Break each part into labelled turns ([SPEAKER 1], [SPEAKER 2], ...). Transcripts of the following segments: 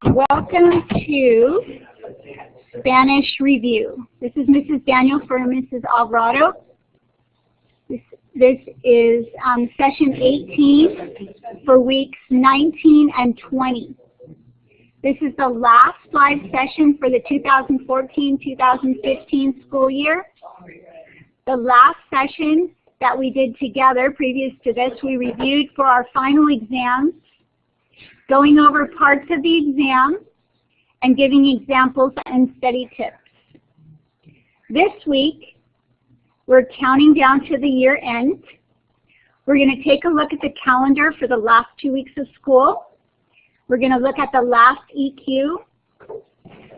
[SPEAKER 1] Welcome to Spanish Review. This is Mrs. Daniel for Mrs. Alvarado. This is session 18 for weeks 19 and 20. This is the last live session for the 2014-2015 school year. The last session that we did together previous to this, we reviewed for our final exams, going over parts of the exam and giving examples and study tips. This week, we're counting down to the year end. We're going to take a look at the calendar for the last 2 weeks of school. We're going to look at the last EQ.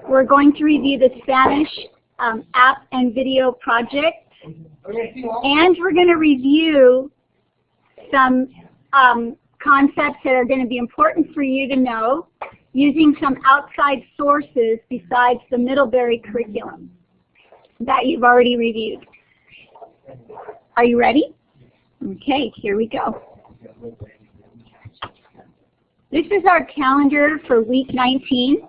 [SPEAKER 1] We're going to review the Spanish app and video project. And we're going to review some concepts that are going to be important for you to know using some outside sources besides the Middlebury curriculum that you've already reviewed. Are you ready? Okay, here we go. This is our calendar for week 19,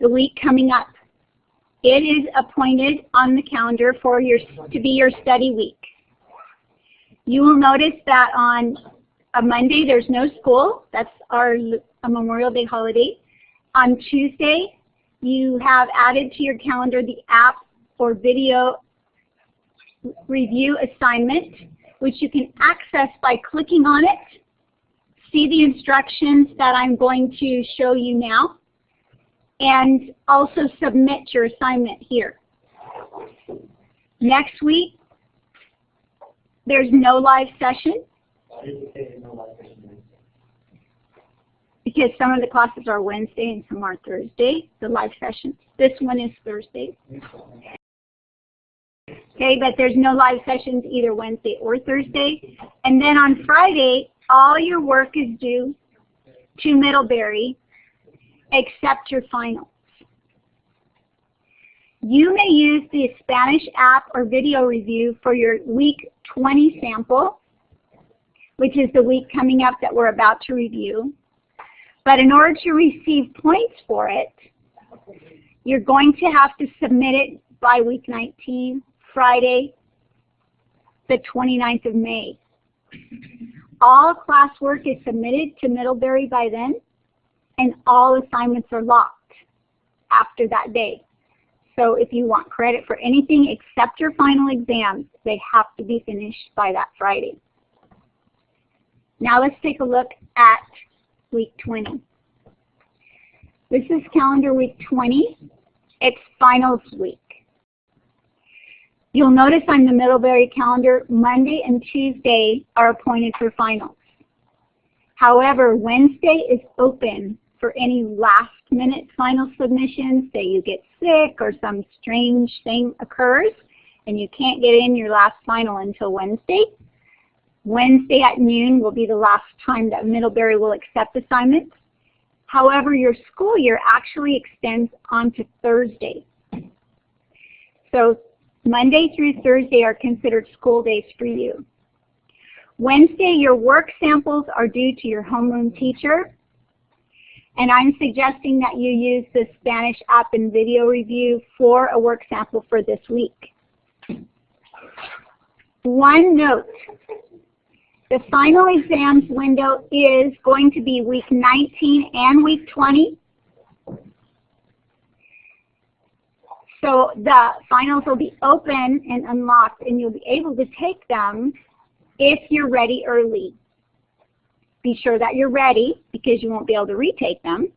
[SPEAKER 1] the week coming up. It is appointed on the calendar for to be your study week. You will notice that on a Monday there's no school. That's our Memorial Day holiday. On Tuesday, you have added to your calendar the app or video review assignment, which you can access by clicking on it. See the instructions that I'm going to show you now, and also submit your assignment here. Next week, there's no live session because some of the classes are Wednesday and some are Thursday, the live session. This one is Thursday. Okay, but there's no live sessions either Wednesday or Thursday. And then on Friday, all your work is due to Middlebury except your finals. You may use the Spanish app or video review for your week 20 sample, which is the week coming up that we're about to review. But in order to receive points for it, you're going to have to submit it by week 19, Friday, the 29th of May. All classwork is submitted to Middlebury by then, and all assignments are locked after that day. So if you want credit for anything except your final exams, they have to be finished by that Friday. Now let's take a look at week 20. This is calendar week 20. It's finals week. You'll notice on the Middlebury calendar, Monday and Tuesday are appointed for finals. However, Wednesday is open for any last-minute final submissions. Say you get sick or some strange thing occurs and you can't get in your last final until Wednesday. Wednesday at noon will be the last time that Middlebury will accept assignments. However, your school year actually extends onto Thursday. So Monday through Thursday are considered school days for you. Wednesday, your work samples are due to your homeroom teacher. And I'm suggesting that you use the Spanish app and video review for a work sample for this week. One note, the final exams window is going to be week 19 and week 20. So the finals will be open and unlocked, and you'll be able to take them if you're ready early. Be sure that you're ready because you won't be able to retake them.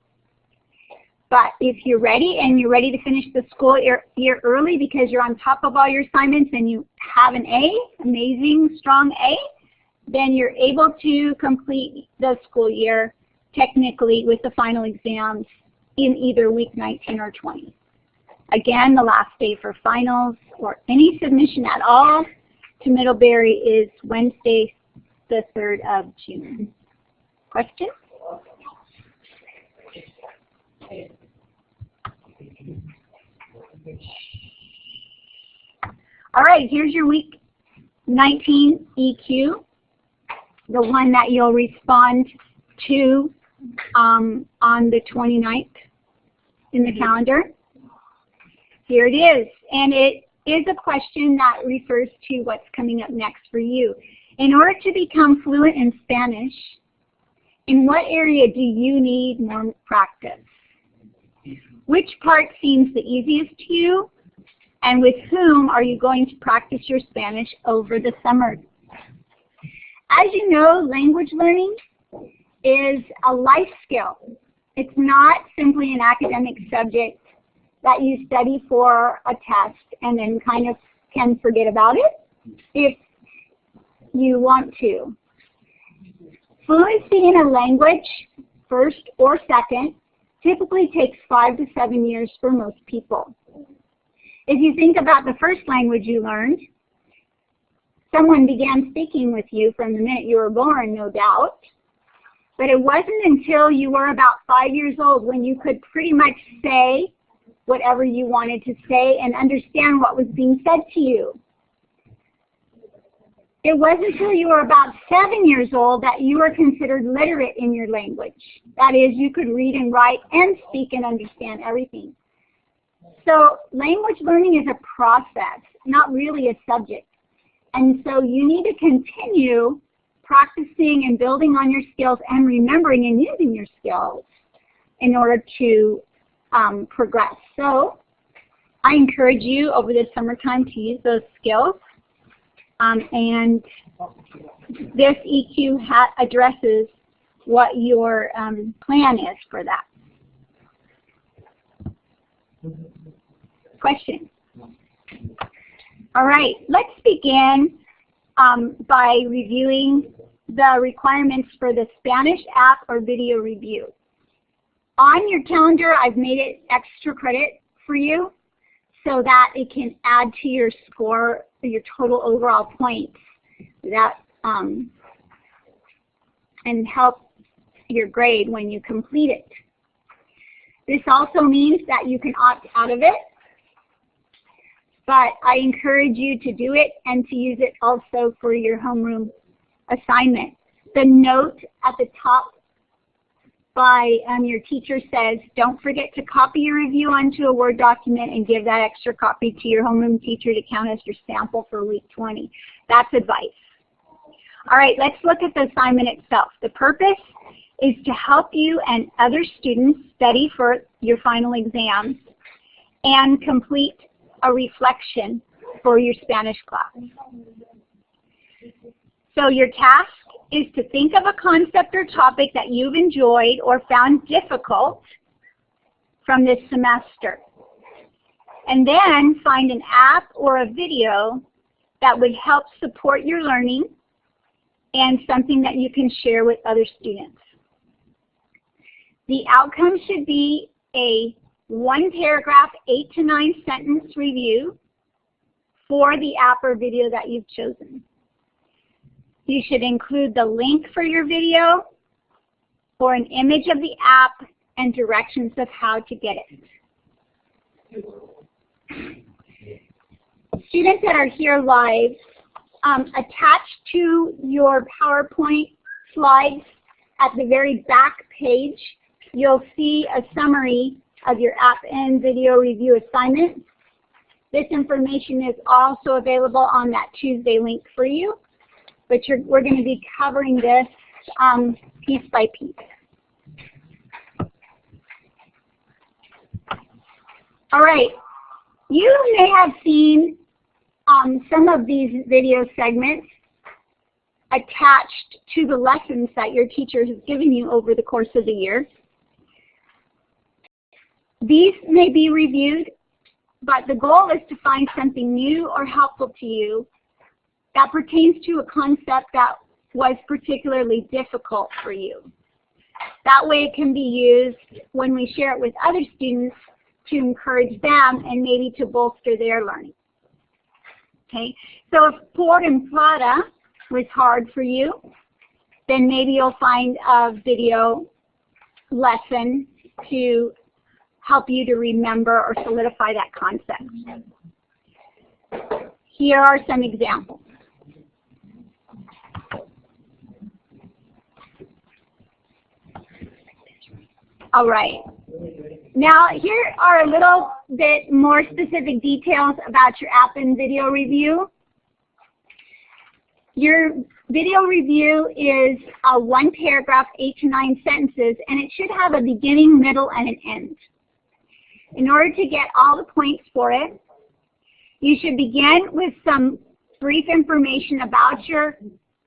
[SPEAKER 1] But if you're ready and you're ready to finish the school year early because you're on top of all your assignments and you have an A, amazing, strong A, then you're able to complete the school year technically with the final exams in either week 19 or 20. Again, the last day for finals or any submission at all to Middlebury is Wednesday, the 3rd of June. Questions? All right, here's your week 19 EQ, the one that you'll respond to on the 29th in the calendar. Here it is, and it is a question that refers to what's coming up next for you. In order to become fluent in Spanish, in what area do you need more practice? Which part seems the easiest to you? And with whom are you going to practice your Spanish over the summer? As you know, language learning is a life skill. It's not simply an academic subject that you study for a test and then kind of can forget about it if you want to. Fluency in a language, first or second, typically takes 5 to 7 years for most people. If you think about the first language you learned, someone began speaking with you from the minute you were born, no doubt. But it wasn't until you were about 5 years old when you could pretty much say whatever you wanted to say and understand what was being said to you. It wasn't until you were about 7 years old that you were considered literate in your language. That is, you could read and write and speak and understand everything. So language learning is a process, not really a subject. And so you need to continue practicing and building on your skills and remembering and using your skills in order to progress. So I encourage you over the summertime to use those skills. And this EQ addresses what your plan is for that. Question? All right, let's begin by reviewing the requirements for the Spanish app or video review. On your calendar, I've made it extra credit for you so that it can add to your score, your total overall points, that and help your grade when you complete it. This also means that you can opt out of it, but I encourage you to do it and to use it also for your homeroom assignment. The note at the top by your teacher says, don't forget to copy your review onto a Word document and give that extra copy to your homeroom teacher to count as your sample for week 20. That's advice. All right, let's look at the assignment itself. The purpose is to help you and other students study for your final exams and complete a reflection for your Spanish class. So your task is to think of a concept or topic that you've enjoyed or found difficult from this semester. And then find an app or a video that would help support your learning and something that you can share with other students. The outcome should be a 1-paragraph, 8 to 9 sentence review for the app or video that you've chosen. You should include the link for your video or an image of the app and directions of how to get it. Students that are here live, attached to your PowerPoint slides at the very back page, you'll see a summary of your app and video review assignment. This information is also available on that Tuesday link for you, but we're going to be covering this piece by piece. All right, you may have seen some of these video segments attached to the lessons that your teacher has given you over the course of the year. These may be reviewed, but the goal is to find something new or helpful to you that pertains to a concept that was particularly difficult for you. That way it can be used when we share it with other students to encourage them and maybe to bolster their learning. Okay, so if Por and Plata was hard for you, then maybe you'll find a video lesson to help you to remember or solidify that concept. Here are some examples. All right. Now, here are a little bit more specific details about your app and video review. Your video review is a 1 paragraph, 8 to 9 sentences, and it should have a beginning, middle, and an end. In order to get all the points for it, you should begin with some brief information about your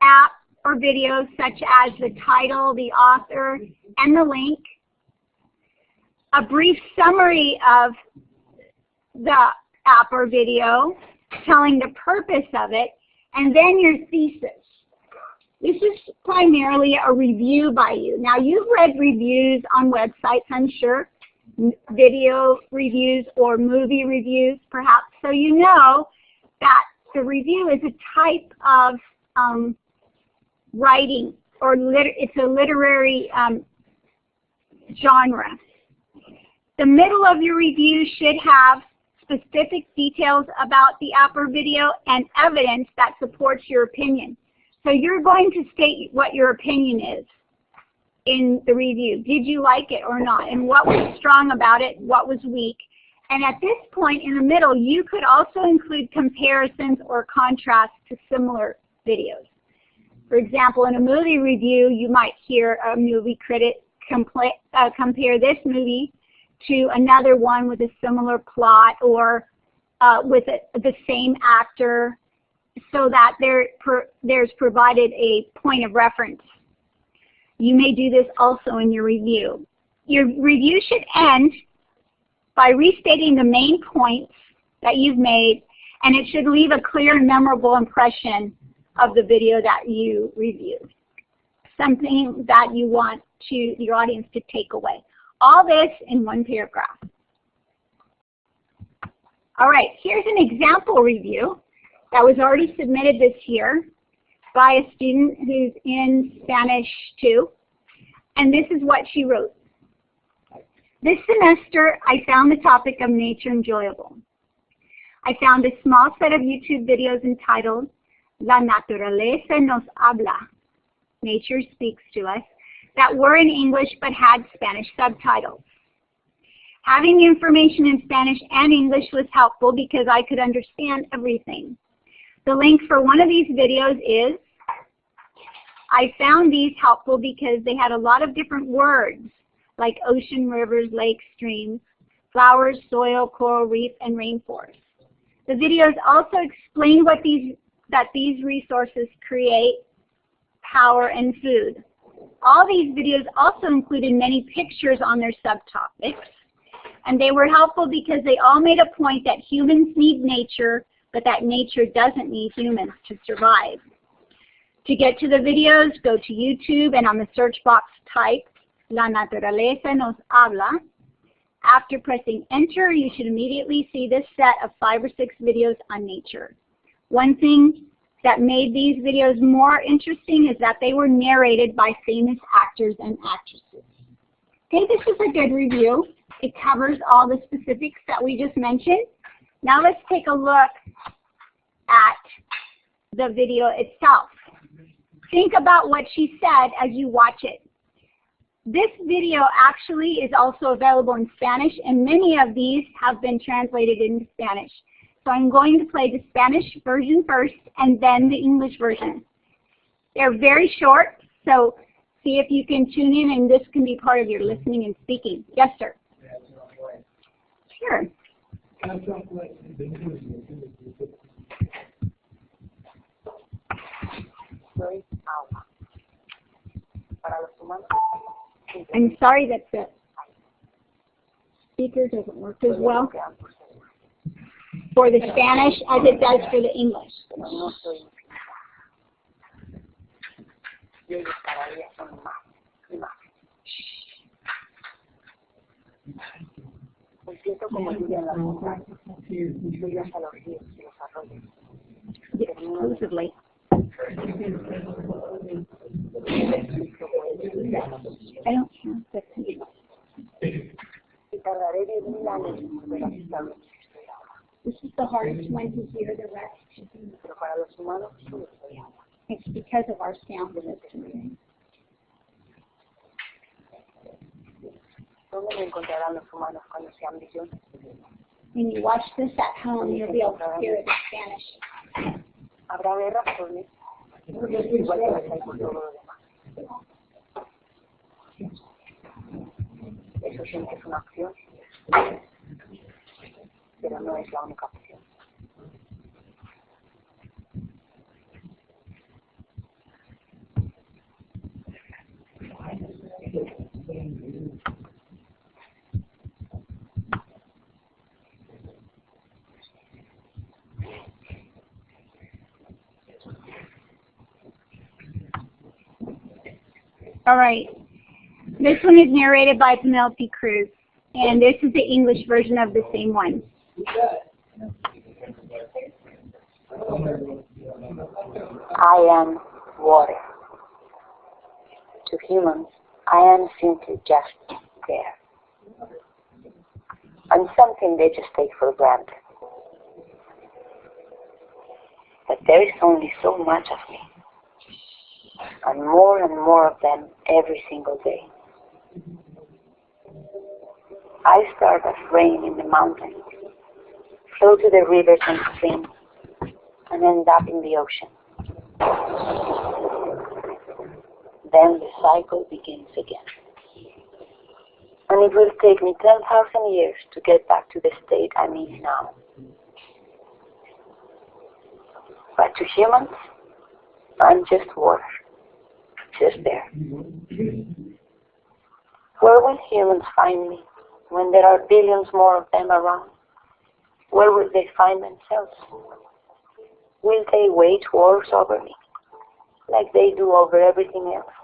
[SPEAKER 1] app or video, such as the title, the author, and the link. A brief summary of the app or video, telling the purpose of it, and then your thesis. This is primarily a review by you. Now, you've read reviews on websites, I'm sure, video reviews or movie reviews, perhaps, so you know that the review is a type of writing, or it's a literary genre. The middle of your review should have specific details about the app or video and evidence that supports your opinion. So you're going to state what your opinion is in the review. Did you like it or not? And what was strong about it? What was weak? And at this point in the middle, you could also include comparisons or contrasts to similar videos. For example, in a movie review, you might hear a movie critic compare this movie to another one with a similar plot, or with the same actor, so that there's provided a point of reference. You may do this also in your review. Your review should end by restating the main points that you've made, and it should leave a clear and memorable impression of the video that you reviewed. Something that you want your audience to take away. All this in 1 paragraph. All right, here's an example review that was already submitted this year by a student who's in Spanish 2, and this is what she wrote. This semester, I found the topic of nature enjoyable. I found a small set of YouTube videos entitled La Naturaleza Nos Habla, Nature Speaks to Us, that were in English but had Spanish subtitles. Having the information in Spanish and English was helpful because I could understand everything. The link for one of these videos is, I found these helpful because they had a lot of different words like ocean, rivers, lakes, streams, flowers, soil, coral reef, and rainforest. The videos also explain that these resources create power and food. All these videos also included many pictures on their subtopics, and they were helpful because they all made a point that humans need nature, but that nature doesn't need humans to survive. To get to the videos, go to YouTube and on the search box type La Naturaleza Nos Habla. After pressing enter, you should immediately see this set of 5 or 6 videos on nature. One thing that made these videos more interesting is that they were narrated by famous actors and actresses. Okay, this is a good review. It covers all the specifics that we just mentioned. Now let's take a look at the video itself. Think about what she said as you watch it. This video actually is also available in Spanish, and many of these have been translated into Spanish. So I'm going to play the Spanish version first and then the English version. They're very short, so see if you can tune in, and this can be part of your listening and speaking. Yes, sir. Sure. I'm sorry that the speaker doesn't work as well for the Spanish as it does for the English. Exclusively. I don't have the computer. This is the hardest one to hear, the rest. It's because of our sound system.
[SPEAKER 2] ¿Dónde lo encontrarán los humanos cuando sean billones?
[SPEAKER 1] When you watch this at home, you'll be able to hear it in Spanish.
[SPEAKER 2] ¿Habrá guerra por mí? Igual que las hay por todo lo demás. Eso siempre es una opción, pero no es la única opción.
[SPEAKER 1] All right. This one is narrated by Penelope Cruz, and this is the English version of the same one.
[SPEAKER 2] I am water. To humans, I am simply just there. I'm something they just take for granted. But there is only so much of me, and more of them every single day. I start as rain in the mountains, flow to the rivers and streams, and end up in the ocean. Then the cycle begins again. And it will take me 10,000 years to get back to the state I'm in now. But to humans, I'm just water, just there. Where will humans find me when there are billions more of them around? Where will they find themselves? Will they wage wars over me, like they do over everything else?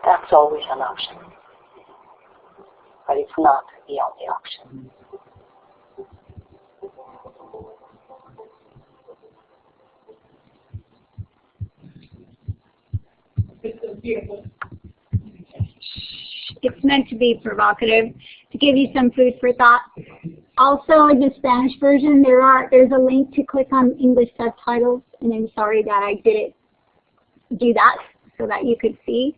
[SPEAKER 2] That's always an option, but it's not the only option.
[SPEAKER 1] It's meant to be provocative, to give you some food for thought. Also, in the Spanish version, there's a link to click on English subtitles, and I'm sorry that I didn't do that so that you could see.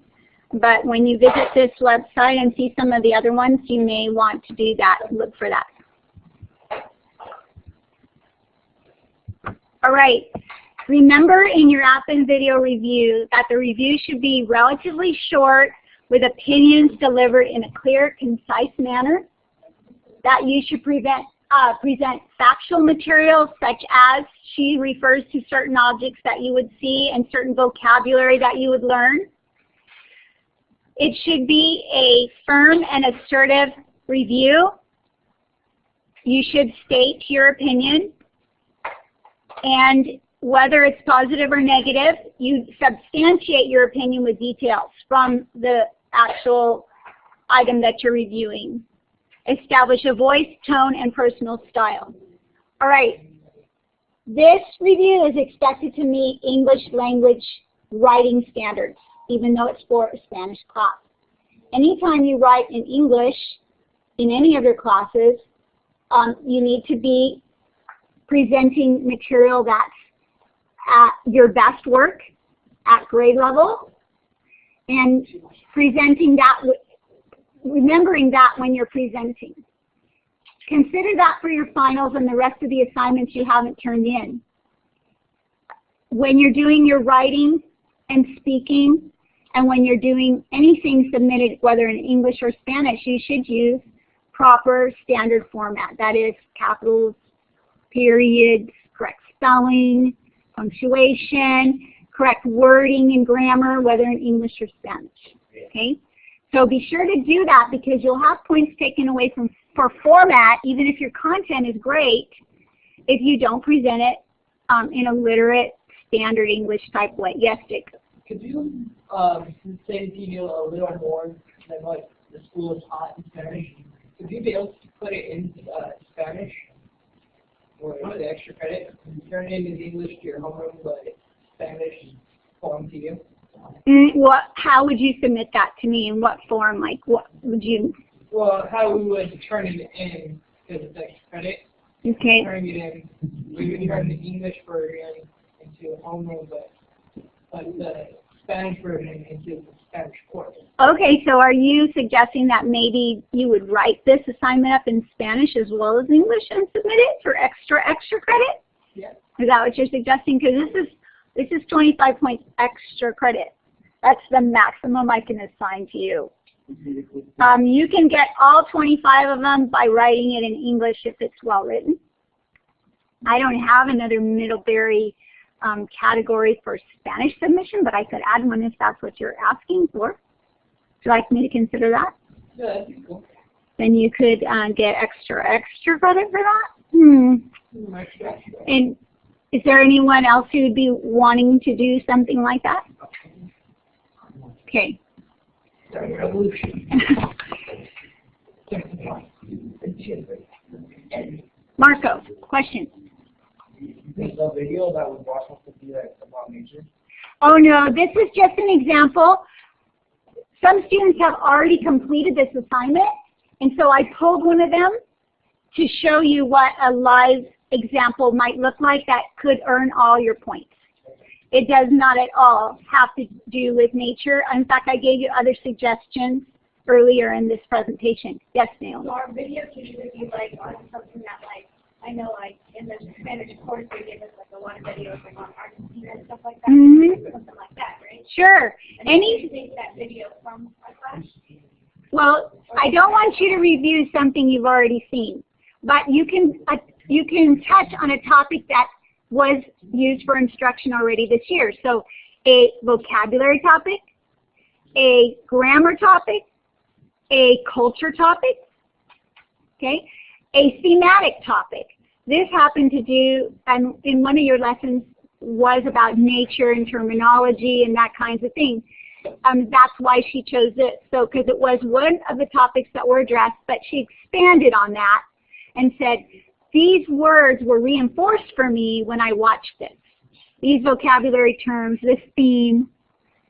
[SPEAKER 1] But when you visit this website and see some of the other ones, you may want to do that, look for that. All right. Remember in your app and video review that the review should be relatively short with opinions delivered in a clear, concise manner. That you should present factual material such as she refers to certain objects that you would see and certain vocabulary that you would learn. It should be a firm and assertive review. You should state your opinion, and whether it's positive or negative, you substantiate your opinion with details from the actual item that you're reviewing. Establish a voice, tone, and personal style. All right. This review is expected to meet English language writing standards, even though it's for a Spanish class. Anytime you write in English in any of your classes, you need to be presenting material that's at your best work at grade level, and presenting that, remembering that when you're presenting. Consider that for your finals and the rest of the assignments you haven't turned in. When you're doing your writing and speaking, and when you're doing anything submitted, whether in English or Spanish, you should use proper standard format. That is capitals, periods, correct spelling, punctuation, correct wording and grammar, whether in English or Spanish. Okay? So be sure to do that, because you'll have points taken away for format, even if your content is great, if you don't present it in a literate, standard English type way. Yes, Jacob?
[SPEAKER 3] Could you say to you a little more than what the school is taught in Spanish? Could you be able to put it in Spanish, or the extra credit? Turn it into English to your homeroom, but Spanish form to you?
[SPEAKER 1] How would you submit that to me? In what form? Like, what would you?
[SPEAKER 3] Well, how we would turn it in, because it's extra credit.
[SPEAKER 1] Okay.
[SPEAKER 3] Turning it in, we would turn the English version into a homeroom, but the Spanish version into the Spanish course.
[SPEAKER 1] Okay, so are you suggesting that maybe you would write this assignment up in Spanish as well as English and submit it for extra credit?
[SPEAKER 3] Yeah.
[SPEAKER 1] Is that what you're suggesting? Because this is 25 points extra credit. That's the maximum I can assign to you. You can get all 25 of them by writing it in English if it's well written. I don't have another Middlebury category for Spanish submission, but I could add one if that's what you're asking for. Would you like me to consider that?
[SPEAKER 3] Yeah, that'd be cool.
[SPEAKER 1] Then you could get extra credit for that?
[SPEAKER 3] Extra.
[SPEAKER 1] And is there anyone else who would be wanting to do something like that? Okay.
[SPEAKER 3] Revolution.
[SPEAKER 1] Marco, question.
[SPEAKER 4] The video that was watched to be like about nature.
[SPEAKER 1] Oh no, this is just an example. Some students have already completed this assignment, and so I pulled one of them to show you what a live example might look like that could earn all your points. It does not at all have to do with nature. In fact, I gave you other suggestions earlier in this presentation. Yes, Neil?
[SPEAKER 5] So our video teacher would be like on something that like, I know like in the Spanish course they give us like a lot of videos like on Argentina and stuff like that.
[SPEAKER 1] Mm-hmm.
[SPEAKER 5] Something like that, right?
[SPEAKER 1] Sure.
[SPEAKER 5] And then you take that video from our class.
[SPEAKER 1] Well, I don't want you to review something you've already seen, but you can touch on a topic that was used for instruction already this year. So a vocabulary topic, a grammar topic, a culture topic, okay, a thematic topic. This happened to do, in one of your lessons was about nature and terminology and that kinds of thing. That's why she chose it, so because it was one of the topics that were addressed, but she expanded on that and said, these words were reinforced for me when I watched this. These vocabulary terms, this theme.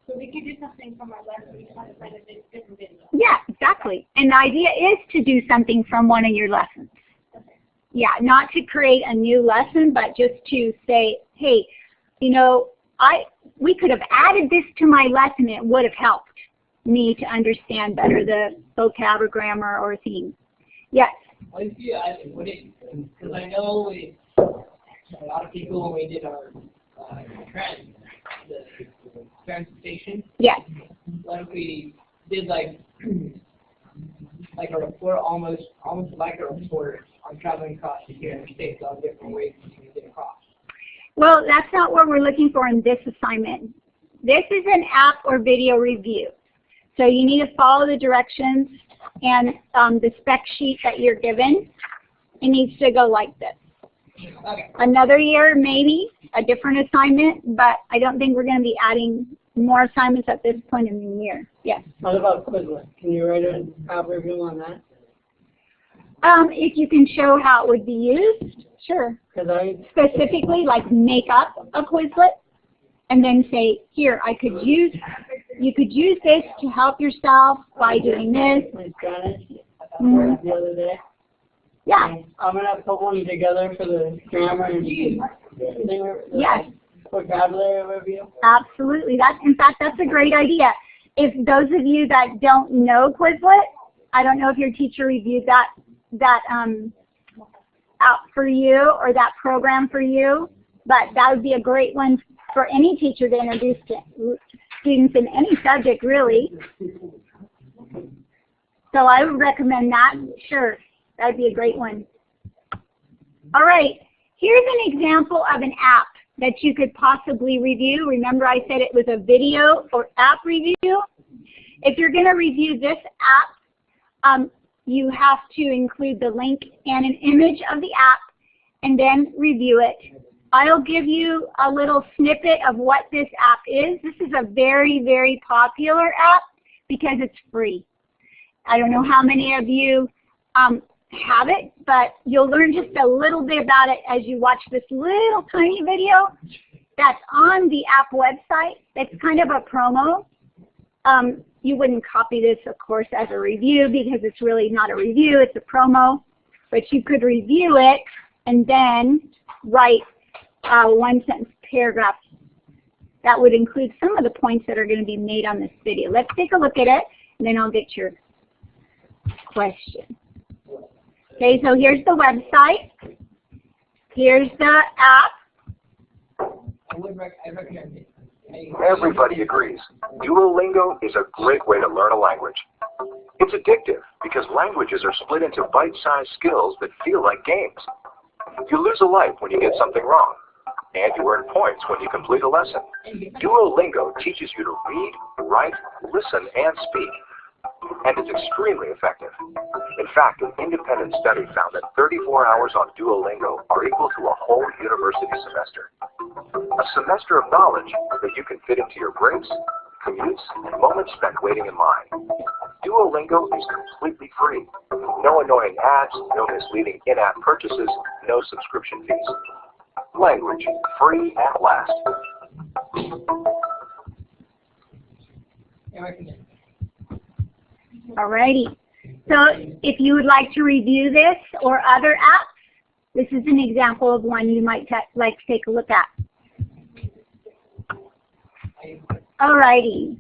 [SPEAKER 5] So we could do something from our lesson. We just have to find a different video.
[SPEAKER 1] Yeah, exactly. And the idea is to do something from one of your lessons.
[SPEAKER 5] Okay.
[SPEAKER 1] Yeah, not to create a new lesson, but just to say, hey, you know, we could have added this to my lesson. It would have helped me to understand better the vocab or grammar or theme. Yes.
[SPEAKER 3] Well, if you would it, because I know a lot of people when we did our transportation.
[SPEAKER 1] Yes.
[SPEAKER 3] What if we did like a report, almost like a report on traveling across the United States, all different ways we get across.
[SPEAKER 1] Well, that's not what we're looking for in this assignment. This is an app or video review. So you need to follow the directions and the spec sheet that you're given. It needs to go like this.
[SPEAKER 3] Okay.
[SPEAKER 1] Another year, maybe, a different assignment, but I don't think we're going to be adding more assignments at this point in the year. Yes?
[SPEAKER 4] What about Quizlet? Can you write an app review on that?
[SPEAKER 1] If you can show how it would be used, sure. Specifically, like make up a Quizlet and then say, here, you could use this to help yourself by doing this.
[SPEAKER 4] My Spanish
[SPEAKER 1] Mm-hmm.
[SPEAKER 4] the other day.
[SPEAKER 1] Yeah.
[SPEAKER 4] I'm going to put one together for the grammar and
[SPEAKER 1] Yes.
[SPEAKER 4] vocabulary review.
[SPEAKER 1] Absolutely. In fact, that's a great idea. If those of you that don't know Quizlet, I don't know if your teacher reviewed that out for you or that program for you, but that would be a great one for any teacher to introduce to students in any subject, really. So I would recommend that. Sure, that would be a great one. All right, here's an example of an app that you could possibly review. Remember I said it was a video or app review. If you're going to review this app, you have to include the link and an image of the app and then review it. I'll give you a little snippet of what this app is. This is a very, very popular app because it's free. I don't know how many of you have it, but you'll learn just a little bit about it as you watch this little tiny video that's on the app website. That's kind of a promo. You wouldn't copy this, of course, as a review because it's really not a review, it's a promo. But you could review it and then write one sentence paragraph that would include some of the points that are going to be made on this video. Let's take a look at it, and then I'll get your question. Okay, so here's the website. Here's the app.
[SPEAKER 3] I recommend it.
[SPEAKER 6] Everybody agrees. Duolingo is a great way to learn a language. It's addictive because languages are split into bite-sized skills that feel like games. You lose a life when you get something wrong, and you earn points when you complete a lesson. Duolingo teaches you to read, write, listen, and speak, and it's extremely effective. In fact, an independent study found that 34 hours on Duolingo are equal to a whole university semester. A semester of knowledge that you can fit into your breaks, commutes, and moments spent waiting in line. Duolingo is completely free. No annoying ads, no misleading in-app purchases, no subscription fees. Language free at last.
[SPEAKER 3] I recommend it.
[SPEAKER 1] Alrighty. So if you would like to review this or other apps, this is an example of one you might like to take a look at. Alrighty.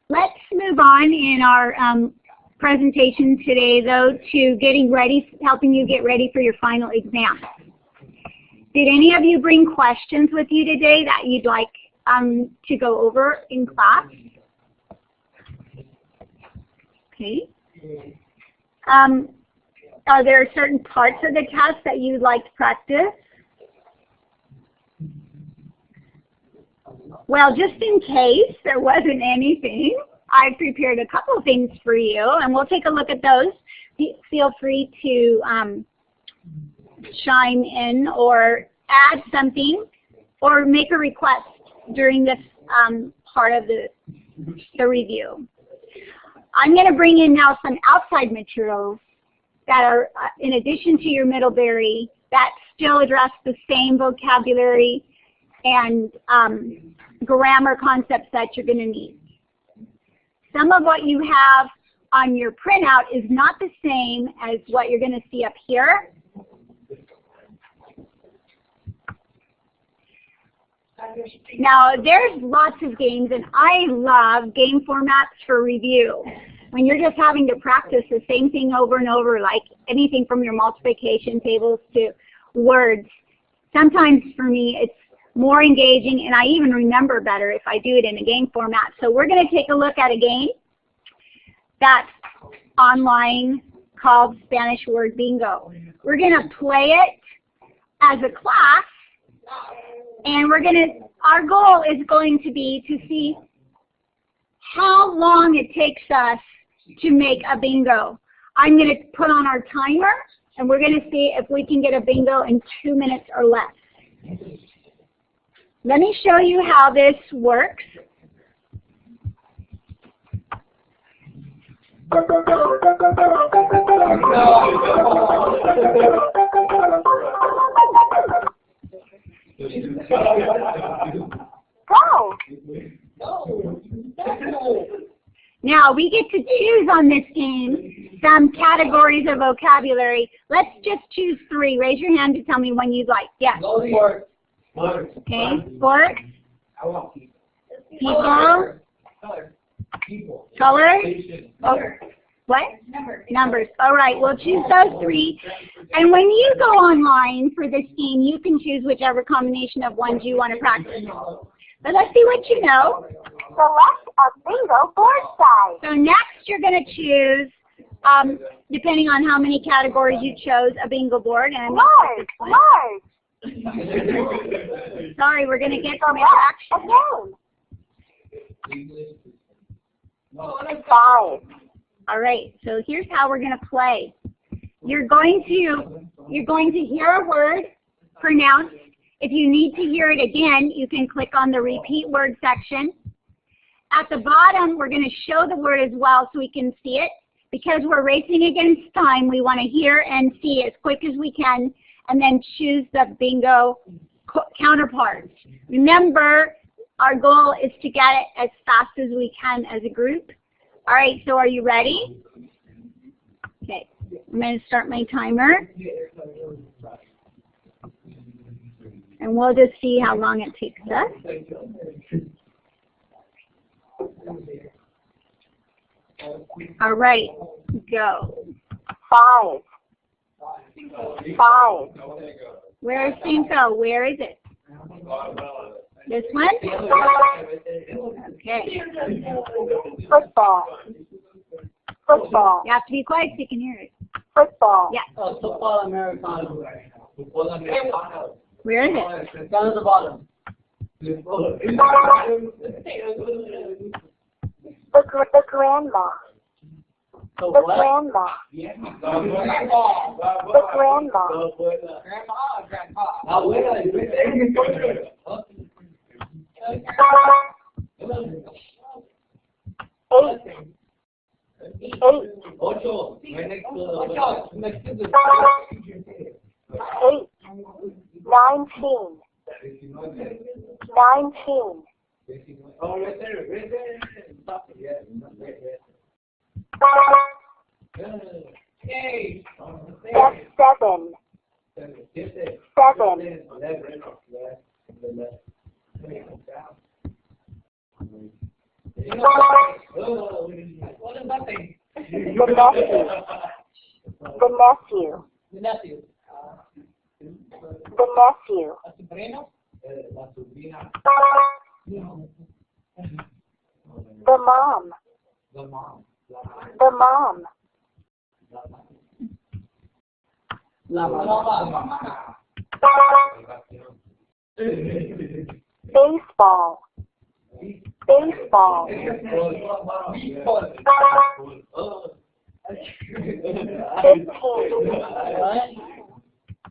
[SPEAKER 1] Let's move on in our presentation today, though, to getting ready, helping you get ready for your final exam. Did any of you bring questions with you today that you'd like to go over in class? Okay. Are there certain parts of the test that you'd like to practice? Well, just in case there wasn't anything, I prepared a couple of things for you, and we'll take a look at those. Feel free to chime in or add something or make a request during this part of the review. I'm going to bring in now some outside materials that are, in addition to your Middlebury, that still address the same vocabulary and grammar concepts that you're going to need. Some of what you have on your printout is not the same as what you're going to see up here. Now, there's lots of games, and I love game formats for review. When you're just having to practice the same thing over and over, like anything from your multiplication tables to words, sometimes for me it's more engaging, and I even remember better if I do it in a game format. So we're going to take a look at a game that's online called Spanish Word Bingo. We're going to play it as a class, and our goal is going to be to see how long it takes us to make a bingo. I'm going to put on our timer, and we're going to see if we can get a bingo in 2 minutes or less. Let me show you how this works. Go! Now we get to choose on this game some categories of vocabulary. Let's just choose 3. Raise your hand to tell me one you'd like. Yes. Okay. Sports. People. Color. Oh. What? Numbers. All right. We'll choose those 3. And when you go online for this game, you can choose whichever combination of ones you want to practice. But let's see what you know.
[SPEAKER 2] Select a bingo board size.
[SPEAKER 1] So next you're going to choose, depending on how many categories you chose, a bingo board. And
[SPEAKER 2] Large.
[SPEAKER 1] Sorry, we're going to get some interaction.
[SPEAKER 2] Again. 5.
[SPEAKER 1] All right, so here's how we're going to play. You're going to hear a word pronounced. If you need to hear it again, you can click on the repeat word section. At the bottom, we're going to show the word as well so we can see it. Because we're racing against time, we want to hear and see as quick as we can, and then choose the bingo counterparts. Remember, our goal is to get it as fast as we can as a group. All right, so are you ready? Okay, I'm going to start my timer. And we'll just see how long it takes us. All right, go.
[SPEAKER 2] 5. 5.
[SPEAKER 1] Where's Cinco? Where is it? This one? Okay.
[SPEAKER 2] Football. Football.
[SPEAKER 1] You have to be quiet so you can hear it.
[SPEAKER 2] Football.
[SPEAKER 1] Yeah.
[SPEAKER 3] Football Americano. Football Americano.
[SPEAKER 1] Where is it?
[SPEAKER 3] Down at the bottom.
[SPEAKER 2] The grandma.
[SPEAKER 3] The
[SPEAKER 2] The
[SPEAKER 3] what?
[SPEAKER 2] grandma. The grandma.
[SPEAKER 3] Grandpa. Ocho. Right next to the... Next to the...
[SPEAKER 2] 8. 19. 19.
[SPEAKER 3] Oh, right there. Right there. Yay.
[SPEAKER 2] 7. 7.
[SPEAKER 3] What is that thing?
[SPEAKER 2] The nephew. The nephew.
[SPEAKER 3] The nephew.
[SPEAKER 2] The nephew.
[SPEAKER 3] La sobrina? La sobrina.
[SPEAKER 2] The mom.
[SPEAKER 3] The mom.
[SPEAKER 2] The mom.
[SPEAKER 3] La mamá.
[SPEAKER 2] Baseball. Baseball.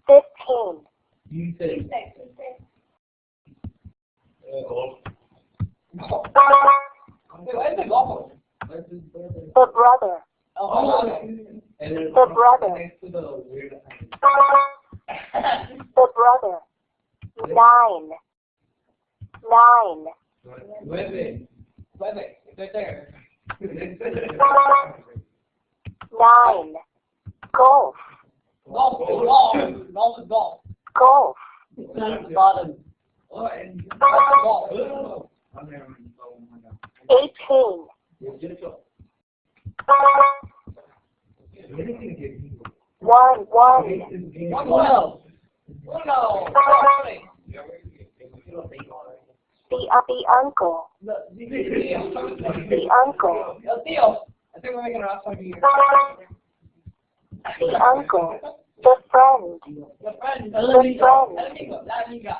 [SPEAKER 2] 15.
[SPEAKER 3] You say.
[SPEAKER 2] The brother. The brother. The brother. 9. 9.
[SPEAKER 3] Nueve. Right there.
[SPEAKER 2] 9. Golf.
[SPEAKER 3] Golf.
[SPEAKER 2] Golf.
[SPEAKER 3] Down at the bottom. Oh, and golf.
[SPEAKER 2] 18. 1. The uncle. The uncle.
[SPEAKER 3] Tío. I think we're making a here.
[SPEAKER 2] The uncle. The friend.
[SPEAKER 3] The friend.
[SPEAKER 2] The friend.
[SPEAKER 3] La amiga.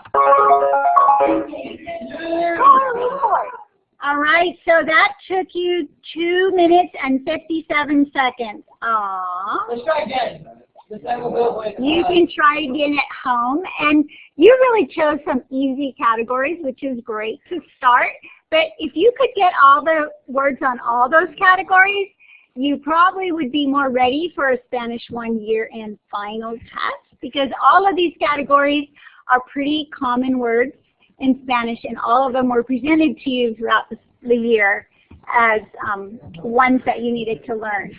[SPEAKER 1] All right, so that took you 2 minutes and 57 seconds. Aww.
[SPEAKER 3] Let's try again. This time we'll go with...
[SPEAKER 1] You can try again at home, and you really chose some easy categories, which is great to start. But if you could get all the words on all those categories, you probably would be more ready for a Spanish 1 year-end final test, because all of these categories are pretty common words in Spanish, and all of them were presented to you throughout the year as ones that you needed to learn.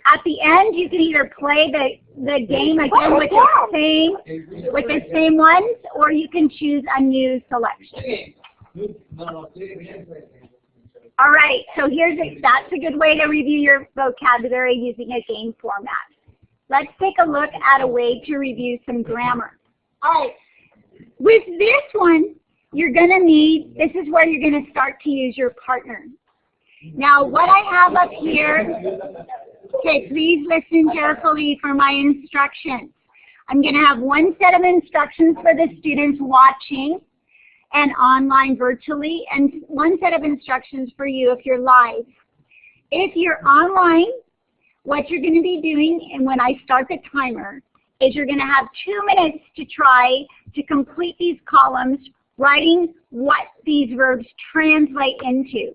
[SPEAKER 1] At the end, you can either play the game again with the same ones, or you can choose a new selection. All right, so that's a good way to review your vocabulary using a game format. Let's take a look at a way to review some grammar. All right, with this one, you're going to need, this is where you're going to start to use your partner. Now, what I have up here, okay, please listen carefully for my instructions. I'm going to have one set of instructions for the students watching and online virtually, and one set of instructions for you if you're live. If you're online, what you're going to be doing, and when I start the timer, is you're going to have 2 minutes to try to complete these columns, writing what these verbs translate into.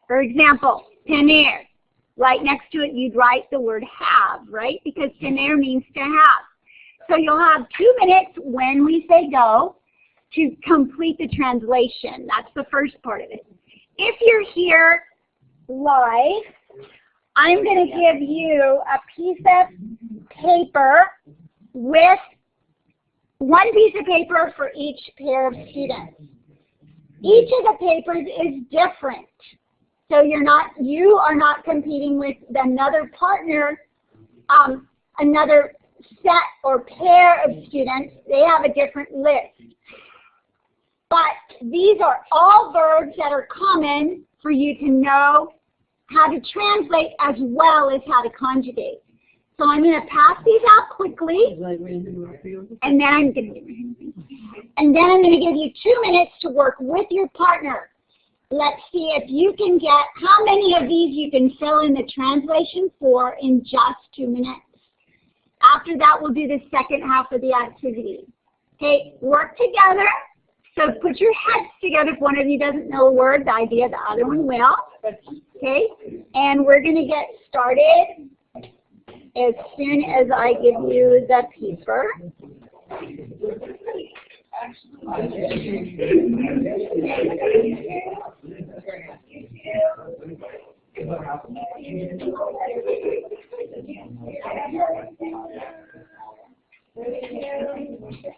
[SPEAKER 1] For example, tener. Right next to it, you'd write the word have, right? Because tener means to have. So you'll have 2 minutes when we say go to complete the translation. That's the first part of it. If you're here live, I'm going to give you a piece of paper with one piece of paper for each pair of students. Each of the papers is different. So you are not competing with another partner, another set or pair of students. They have a different list. But these are all verbs that are common for you to know how to translate as well as how to conjugate. So I'm going to pass these out quickly, and then I'm going to give you 2 minutes to work with your partner. Let's see if you can get how many of these you can fill in the translation for in just 2 minutes. After that, we'll do the second half of the activity. Okay, work together. So put your heads together. If one of you doesn't know a word, the idea the other one will. Okay, and we're going to get started as soon as I give you the paper.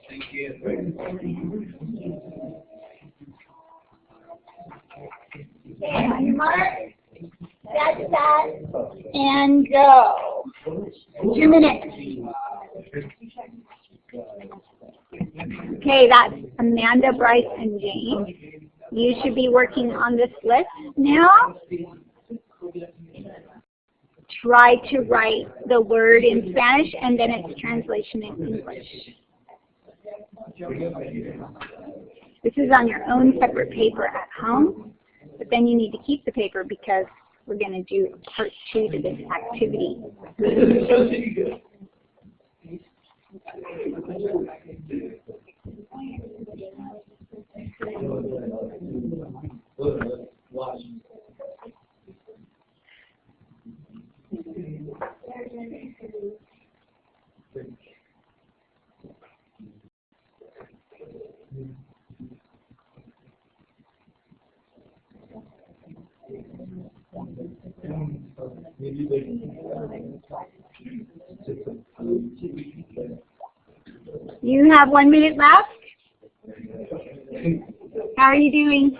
[SPEAKER 4] Thank you.
[SPEAKER 1] Okay, mark, set that, and go. 2 minutes. Okay, that's Amanda, Bryce, and Jane. You should be working on this list now. Try to write the word in Spanish and then its translation in English. This is on your own separate paper at home, but then you need to keep the paper because we're going to do part 2 to this activity. You have 1 minute left. How are you doing?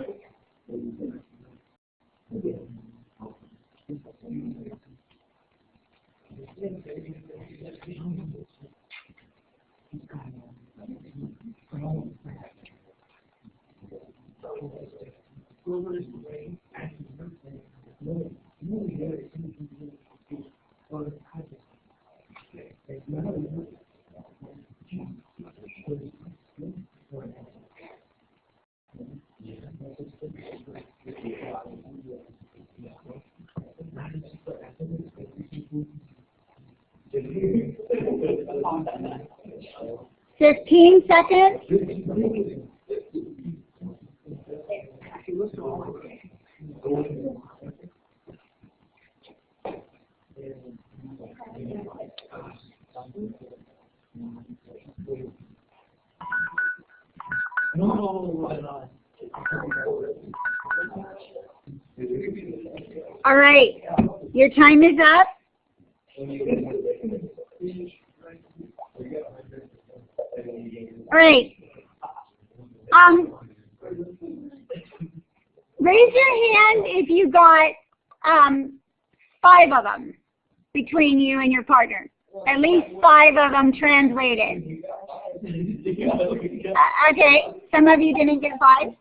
[SPEAKER 1] Fifteen seconds. All right, your time is up. All right. Raise your hand if you got 5 of them between you and your partner. At least 5 of them translated. Okay, some of you didn't get 5.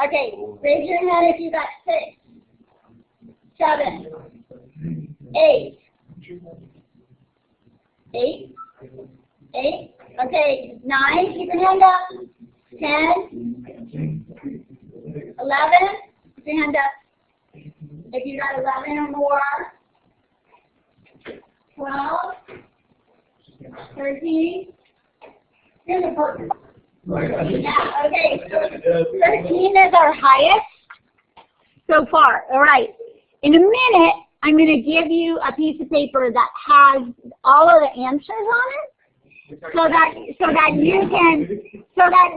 [SPEAKER 1] Okay, raise your hand if you got 6, 7, 8. 8. 8. Okay, 9. Keep your hand up. 10. 11. Keep your hand up. If you got 11 or more. 12. 13. Here's a partner. Yeah, okay. So 13 is our highest so far. All right. In a minute, I'm going to give you a piece of paper that has all of the answers on it, so that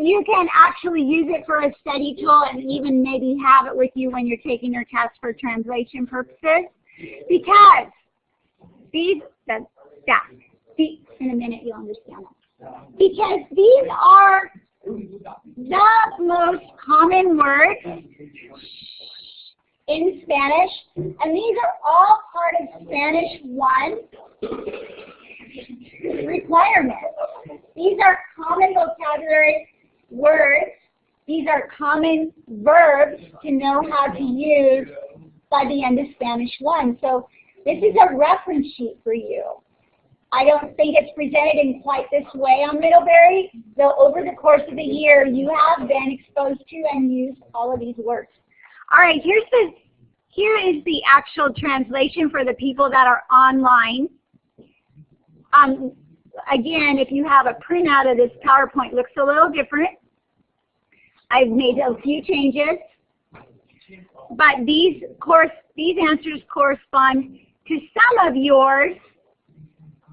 [SPEAKER 1] you can actually use it for a study tool and even maybe have it with you when you're taking your test for translation purposes. Because in a minute you'll understand that. because these are the most common words in Spanish, and these are all part of Spanish 1 requirements. These are common vocabulary words. These are common verbs to know how to use by the end of Spanish 1. So this is a reference sheet for you. I don't think it's presented in quite this way on Middlebury, though over the course of the year you have been exposed to and used all of these words. All right, here is the actual translation for the people that are online. Again, if you have a printout of this PowerPoint, it looks a little different. I've made a few changes, but these answers correspond to some of yours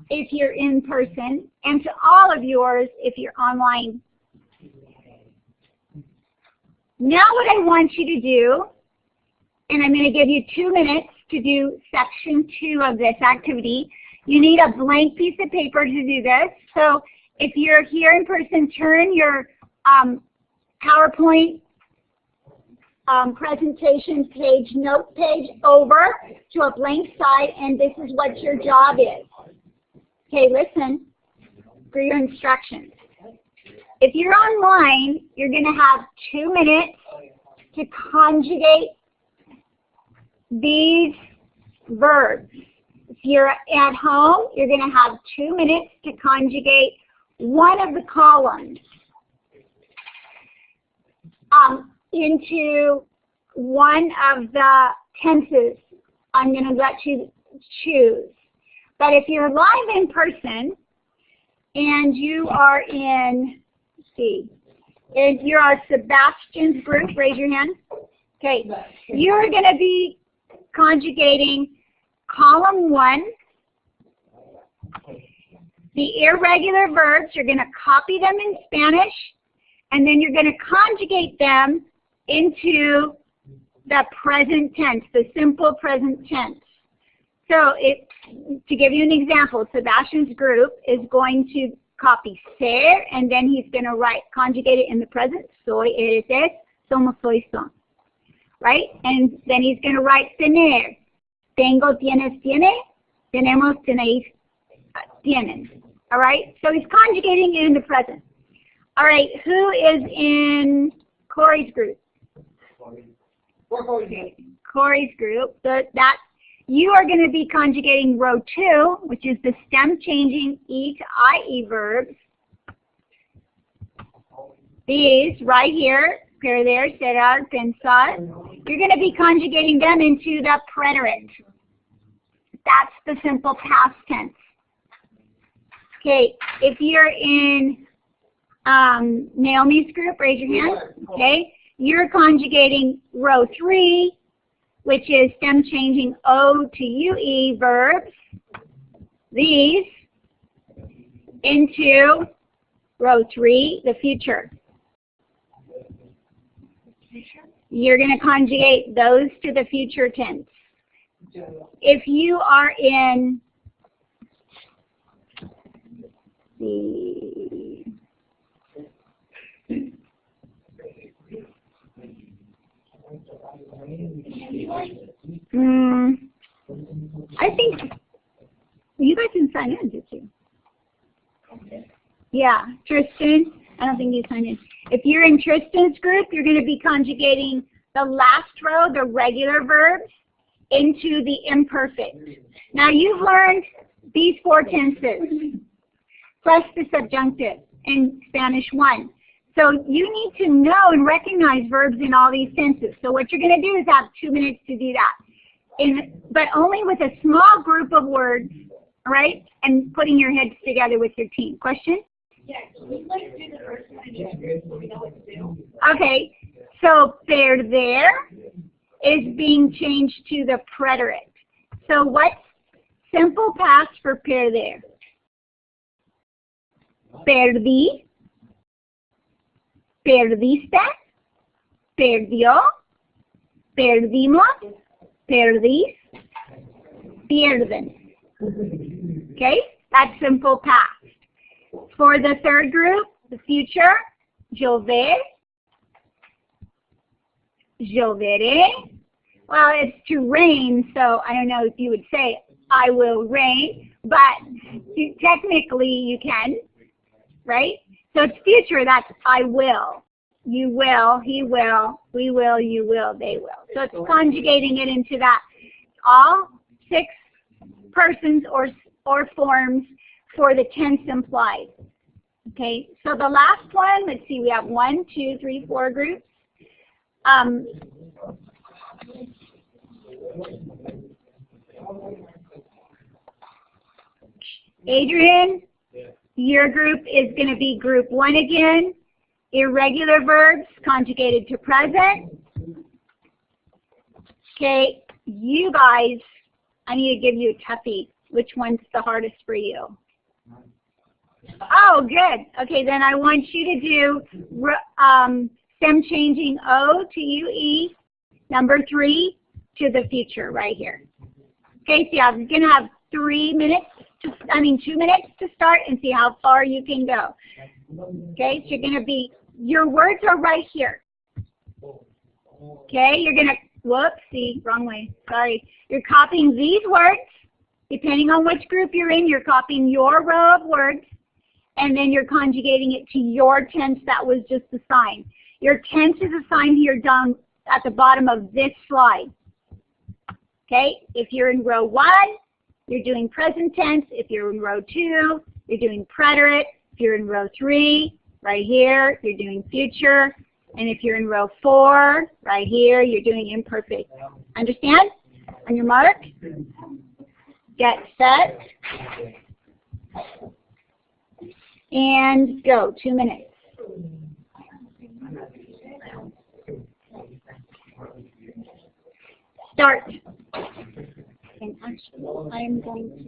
[SPEAKER 1] if you're in person, and to all of yours if you're online. Now what I want you to do, and I'm going to give you 2 minutes to do section 2 of this activity. You need a blank piece of paper to do this. So if you're here in person, turn your PowerPoint presentation page, note page over to a blank side, and this is what your job is. Okay, listen for your instructions. If you're online, you're going to have 2 minutes to conjugate these verbs. If you're at home, you're going to have 2 minutes to conjugate one of the columns into one of the tenses I'm going to let you choose. But if you're live in person and you are in, let's see, if you're our Sebastian's group, raise your hand. Okay, you're going to be conjugating column 1, the irregular verbs. You're going to copy them in Spanish, and then you're going to conjugate them into the present tense, the simple present tense. So to give you an example, Sebastian's group is going to copy ser, and then he's going to conjugate it in the present. Soy, eres, es, somos, soy, son. Right? And then he's going to write tener. Tengo, tienes, tiene. Tenemos, tenéis, tienen. All right? So he's conjugating it in the present. All right. Who is in Corey's group? Corey's group. So you are going to be conjugating row 2, which is the stem changing E to IE verbs. These right here, perder, será, pensar, you're going to be conjugating them into the preterite. That's the simple past tense. Okay, if you're in Naomi's group, raise your hand. Okay, you're conjugating row 3, which is stem changing O to UE verbs, these, into row 3, the future. You're going to conjugate those to the future tense. If you are in the I think you guys can sign in, did you? Yeah, Tristan, I don't think you signed in. If you're in Tristan's group, you're going to be conjugating the last row, the regular verbs, into the imperfect. Now you've learned these 4 tenses, plus the subjunctive in Spanish 1. So you need to know and recognize verbs in all these tenses. So what you're going to do is have 2 minutes to do that, but only with a small group of words, all right, and putting your heads together with your team. Question?
[SPEAKER 5] Yeah, let's do the first one again so we know what to do.
[SPEAKER 1] Okay, so perder is being changed to the preterite. So what's simple past for perder? Perdí, perdiste, perdió, perdimos, perdís, pierden. Okay, that's simple past. For the third group, the future, je vais, je verrai. Well, it's to rain, so I don't know if you would say I will rain, but technically you can, right? So it's future, that's I will, you will, he will, we will, you will, they will. So it's conjugating it into that. All 6 persons or forms for the tense implied. Okay, so the last one, let's see, we have 1, 2, 3, 4 groups. Adrian, your group is going to be group 1 again. Irregular verbs conjugated to present. Okay, you guys, I need to give you a toughie. Which one's the hardest for you? Oh, good. Okay, then I want you to do stem changing O to UE, number 3, to the future right here. Okay, so I'm going to have 2 minutes to start and see how far you can go. Okay, so you're going to be, your words are right here. Okay, you're going to, whoops, see, wrong way, sorry. You're copying these words. Depending on which group you're in, you're copying your row of words, and then you're conjugating it to your tense that was just assigned. Your tense is assigned here down at the bottom of this slide. Okay, if you're in row 1, you're doing present tense. If you're in row 2, you're doing preterite. If you're in row 3, right here, you're doing future. And if you're in row 4, right here, you're doing imperfect. Understand? On your mark, get set, and go. 2 minutes. Start. And actually, I'm going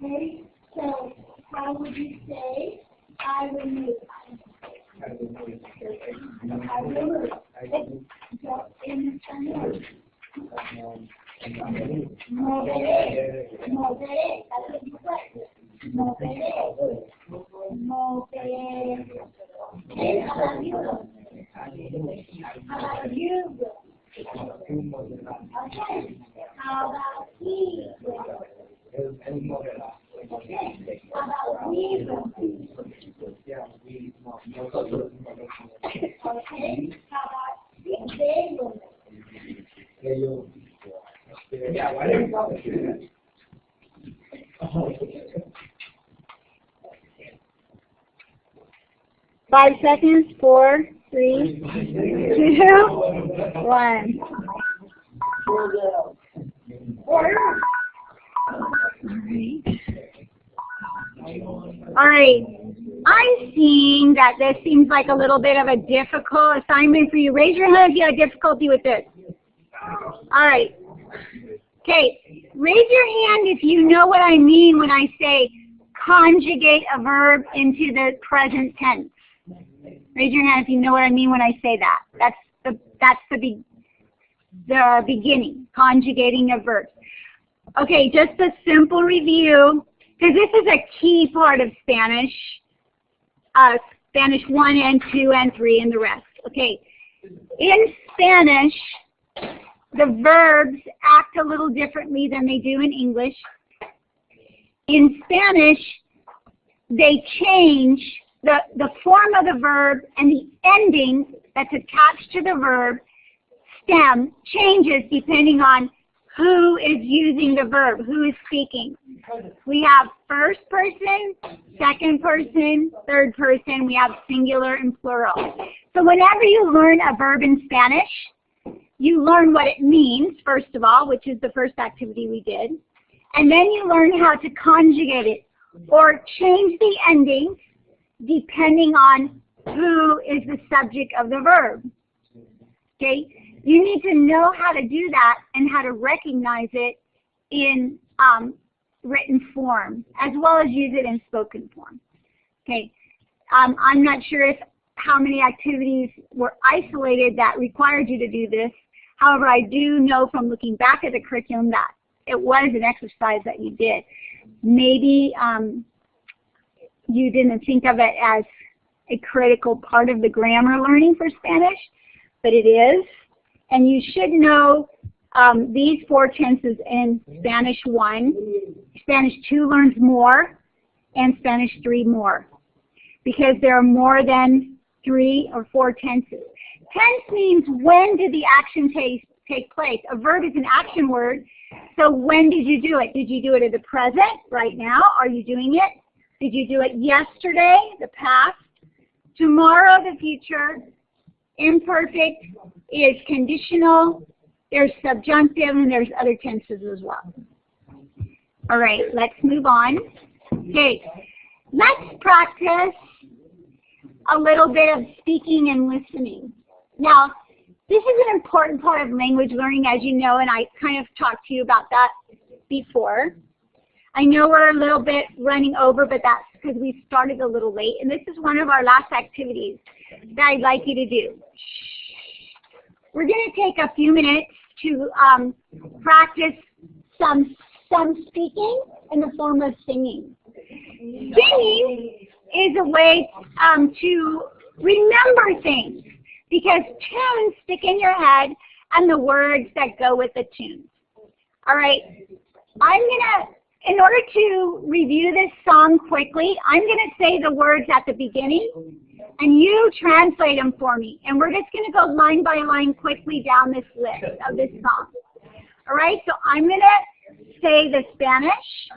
[SPEAKER 5] Okay, so how would you say I will move? I will move. In Spanish. Moveré. Moveré. That's what you said. Moveré. Moveré. Okay, how about you? How about you? Okay. How about he? Okay. How about we? Okay. How about they will?
[SPEAKER 4] Yeah, why didn't you
[SPEAKER 1] 5 seconds. 4, 3, 2, 1. All right. I'm seeing that this seems like a little bit of a difficult assignment for you. Raise your hand if you have difficulty with this. All right. Okay. Raise your hand if you know what I mean when I say conjugate a verb into the present tense. Raise your hand if you know what I mean when I say that. That's the beginning, conjugating a verb. Okay, just a simple review, because this is a key part of Spanish, Spanish 1 and 2 and 3 and the rest. Okay, in Spanish, the verbs act a little differently than they do in English. In Spanish, they change the form of the verb, and the ending that's attached to the verb stem changes depending on who is using the verb, who is speaking. We have first person, second person, third person. We have singular and plural. So whenever you learn a verb in Spanish, you learn what it means, first of all, which is the first activity we did. And then you learn how to conjugate it or change the ending depending on who is the subject of the verb. Okay? You need to know how to do that and how to recognize it in written form, as well as use it in spoken form. Okay? I'm not sure how many activities were isolated that required you to do this. However, I do know from looking back at the curriculum that it was an exercise that you did. Maybe you didn't think of it as a critical part of the grammar learning for Spanish, but it is. And you should know these 4 tenses in Spanish 1. Spanish 2 learns more, and Spanish 3 more, because there are more than 3 or 4 tenses. Tense means when did the action take place. A verb is an action word, so when did you do it? Did you do it in the present, right now? Are you doing it? Did you do it yesterday, the past? Tomorrow, the future. Imperfect is conditional. There's subjunctive, and there's other tenses as well. All right, let's move on. Okay, let's practice a little bit of speaking and listening. Now, this is an important part of language learning, as you know, and I kind of talked to you about that before. I know we're a little bit running over, but that's because we started a little late, and this is one of our last activities that I'd like you to do. We're going to take a few minutes to practice some speaking in the form of singing. Singing is a way to remember things, because tunes stick in your head and the words that go with the tunes. All right, in order to review this song quickly, I'm going to say the words at the beginning, and you translate them for me. And we're just going to go line by line quickly down this list of this song. All right, so I'm going to say the Spanish,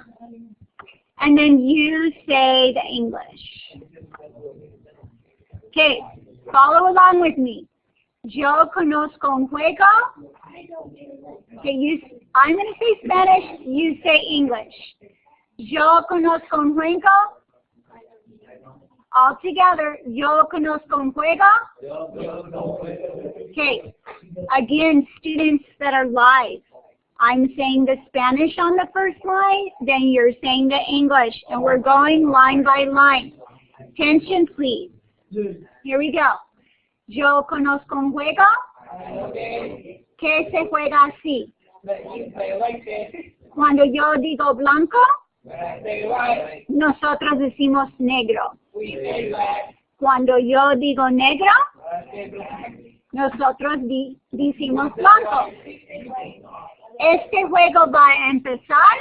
[SPEAKER 1] and then you say the English. Okay, follow along with me. Yo conozco un juego. Okay, I'm going to say Spanish, you say English. Yo conozco un juego. All together, yo conozco un juego. Okay, again, students that are live, I'm saying the Spanish on the first line, then you're saying the English, and we're going line by line. Attention, please. Here we go. Yo conozco un juego que se juega así. Cuando yo digo blanco, nosotros decimos negro. Cuando yo digo negro, nosotros decimos blanco. Este juego va a empezar.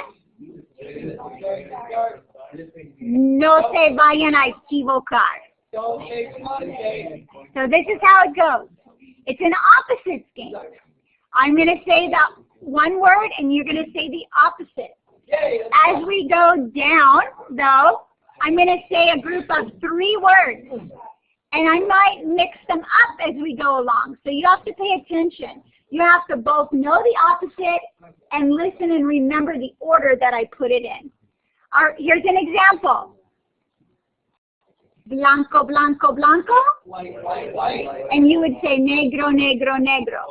[SPEAKER 1] No se vayan a equivocar. So this is how it goes. It's an opposites game. I'm going to say that one word, and you're going to say the opposite. As we go down, though, I'm going to say a group of 3 words, and I might mix them up as we go along. So you have to pay attention. You have to both know the opposite and listen and remember the order that I put it in. Here's an example. Blanco, blanco, blanco. And you would say negro, negro, negro.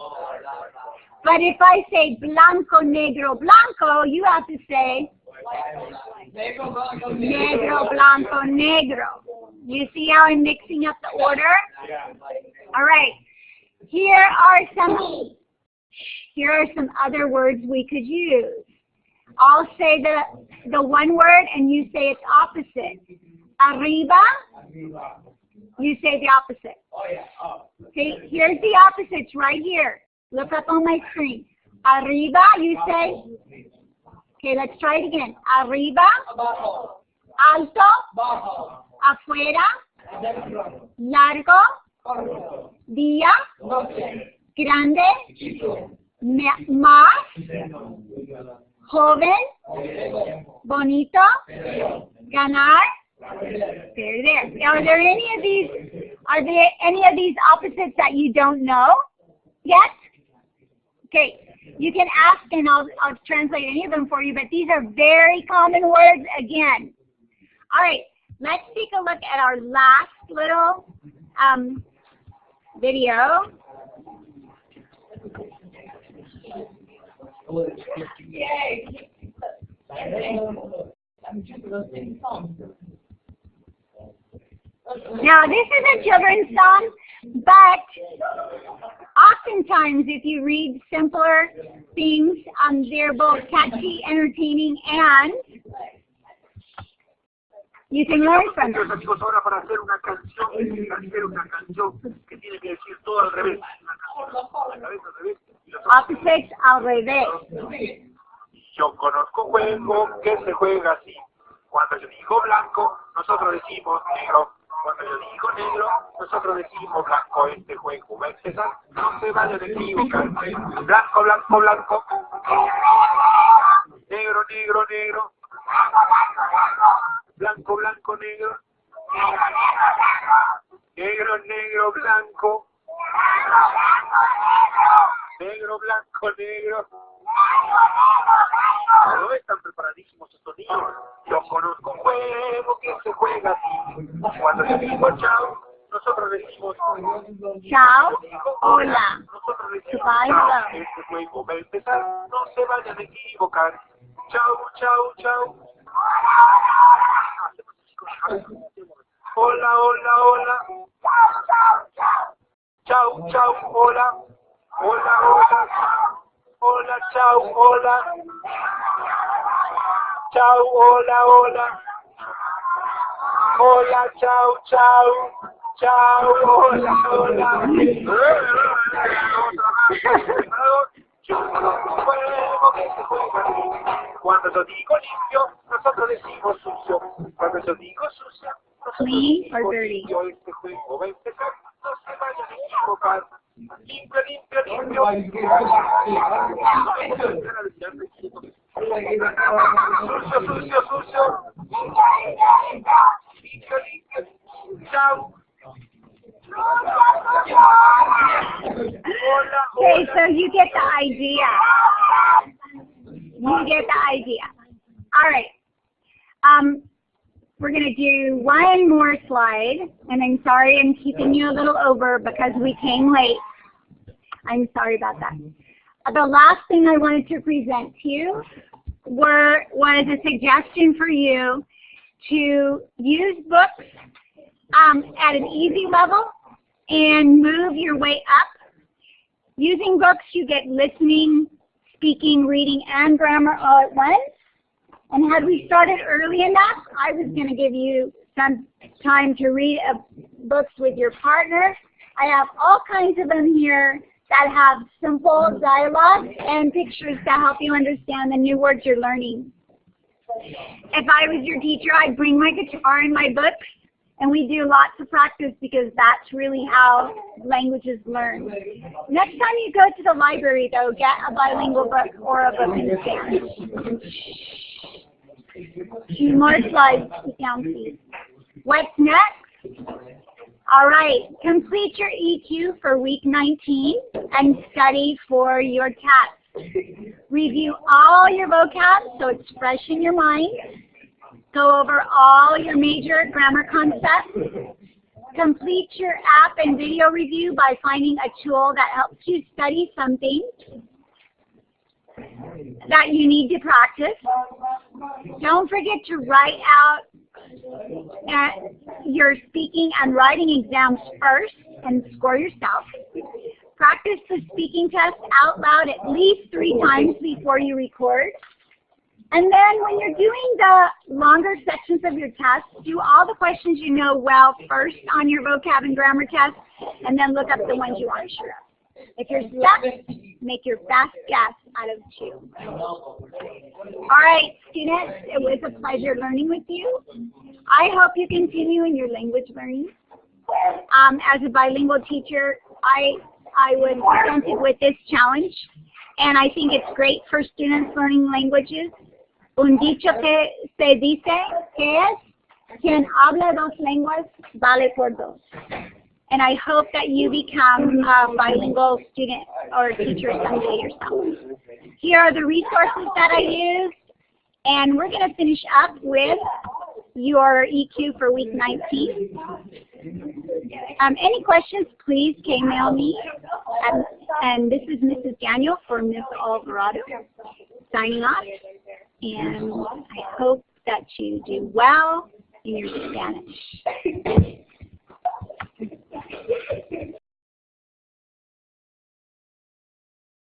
[SPEAKER 1] But if I say blanco, negro, blanco, you have to say negro, blanco, negro. You see how I'm mixing up the order? All right. Here are some other words we could use. I'll say the one word, and you say its opposite. Arriba, you say the opposite. Okay, here's the opposites right here. Look up on my screen. Arriba, you say. Okay, let's try it again. Arriba. alto,
[SPEAKER 3] bajo,
[SPEAKER 1] afuera,
[SPEAKER 3] adentro,
[SPEAKER 1] largo,
[SPEAKER 3] corto,
[SPEAKER 1] día,
[SPEAKER 3] noche,
[SPEAKER 1] grande,
[SPEAKER 3] chico,
[SPEAKER 1] más,
[SPEAKER 3] menos,
[SPEAKER 1] joven,
[SPEAKER 3] lejos,
[SPEAKER 1] bonito,
[SPEAKER 3] feo,
[SPEAKER 1] ganar,
[SPEAKER 3] perder.
[SPEAKER 1] perder. Are there any of these opposites that you don't know yet? Okay, you can ask and I'll translate any of them for you, but these are very common words again. All right, let's take a look at our last little video.
[SPEAKER 3] Yay! I'm just those things songs.
[SPEAKER 1] Now, this is a children's song, but oftentimes if you read simpler things, they're both catchy, entertaining, and you can learn from them.
[SPEAKER 6] Amigos, ahora para hacer una canción que tiene que decir todo al revés. La cabeza al revés.
[SPEAKER 1] Opposites al revés.
[SPEAKER 6] Yo conozco un juego que se juega así. Cuando yo digo blanco, nosotros decimos negro. Cuando yo digo negro, nosotros decimos blanco. Este juego va a empezar, no se vayan a equivocar. Blanco, blanco, blanco. Negro, negro, negro. Blanco, blanco, negro. Negro, negro, blanco. Negro, blanco, negro. ¿No están preparadísimos estos niños? Yo conozco un juego que se juega así. Cuando yo digo chao, nosotros decimos
[SPEAKER 1] Chao, hola.
[SPEAKER 6] nosotros decimos
[SPEAKER 1] Bye,
[SPEAKER 6] chao.
[SPEAKER 1] bye.
[SPEAKER 6] Este juego va a empezar, no se vayan a equivocar. Chao, chao, chao. Hola, hola, hola. Chao, chao, hola. Hola, hola. Hola, chao, hola. Chao, hola, hola. Hola, chao, chao. Chao, hola, hola. Cuando yo digo limpio, nosotros decimos sucio. Cuando yo digo sucio, nosotros
[SPEAKER 1] Clean or
[SPEAKER 6] decimos
[SPEAKER 1] dirty?
[SPEAKER 6] limpio. Este juego va a empezar, no se vayan a equivocar. Limpio, limpio, limpio. Sucio, sucio, sucio. Limpio, limpio. Chao. Hola,
[SPEAKER 1] Okay,
[SPEAKER 6] hola.
[SPEAKER 1] so you get the idea. You get the idea. All right. We're going to do one more slide, and I'm sorry I'm keeping you a little over because we came late. I'm sorry about that. The last thing I wanted to present to you was a suggestion for you to use books at an easy level and move your way up. Using books, you get listening, speaking, reading, and grammar all at once. And had we started early enough, I was going to give you some time to read books with your partner. I have all kinds of them here that have simple dialogue and pictures to help you understand the new words you're learning. If I was your teacher, I'd bring my guitar and my books, and we do lots of practice because that's really how languages learn. Next time you go to the library, though, get a bilingual book or a book in Spanish. 2 more slides to count these. What's next? All right, complete your EQ for week 19 and study for your test. Review all your vocab so it's fresh in your mind. Go over all your major grammar concepts. Complete your app and video review by finding a tool that helps you study something that you need to practice. Don't forget to write out your speaking and writing exams first and score yourself. Practice the speaking test out loud at least 3 times before you record. And then when you're doing the longer sections of your test, do all the questions you know well first on your vocab and grammar test, and then look up the ones you aren't sure of. If you're stuck, make your best guess out of 2. All right, students, it was a pleasure learning with you. I hope you continue in your language learning. As a bilingual teacher, I was presented with this challenge, and I think it's great for students learning languages. Un dicho que se dice que es quien habla 2 lenguas vale por 2. And I hope that you become a bilingual student or teacher someday yourself. Here are the resources that I used, and we're going to finish up with your EQ for week 19. Any questions, please K-mail me. And this is Mrs. Daniel for Miss Alvarado signing off. And I hope that you do well in your Spanish.